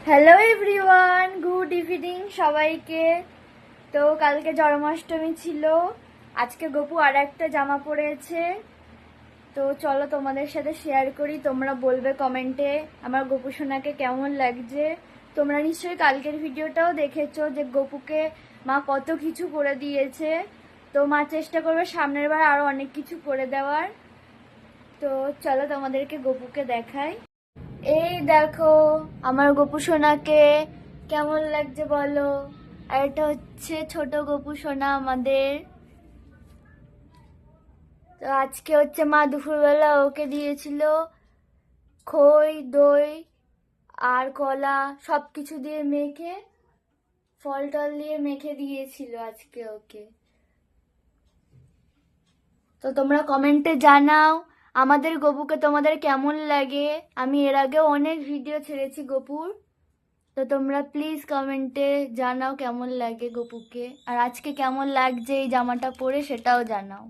Hello everyone, good evening সবাইকে। তো কালকে জন্মাষ্টমী ছিল, আজকে গপু আর একটা জামা পরেছে। তো চলো তোমাদের সাথে শেয়ার করি, তোমরা বলবে কমেন্টে আমার গপু সোনাকে কেমন লাগছে। তোমরা নিশ্চয়ই কালকের ভিডিওটাও দেখেছো যে গপুকে মা কত কিছু করে দিয়েছে। তো মা চেষ্টা করবে সামনের বার আরো অনেক কিছু করে দেওয়ার। তো চলো তোমাদেরকে গপুকে দেখাই। এই দেখো আমার গপু সোনাকে কেমন লাগছে বলো। আর এটা হচ্ছে ছোট গপু সোনা আমাদের। তো আজকে হচ্ছে মা দুপুরবেলা ওকে দিয়েছিল খই, দই আর কলা সবকিছু দিয়ে মেখে, ফল টল দিয়ে মেখে দিয়েছিল আজকে ওকে। তো তোমরা কমেন্টে জানাও আমাদের গপুকে তোমাদের কেমন লাগে। আমি এর আগেও অনেক ভিডিও ছেড়েছি গপুর। তো তোমরা প্লিজ কমেন্টে জানাও কেমন লাগে গপুকে, আর আজকে কেমন লাগছে এই জামাটা পরে সেটাও জানাও।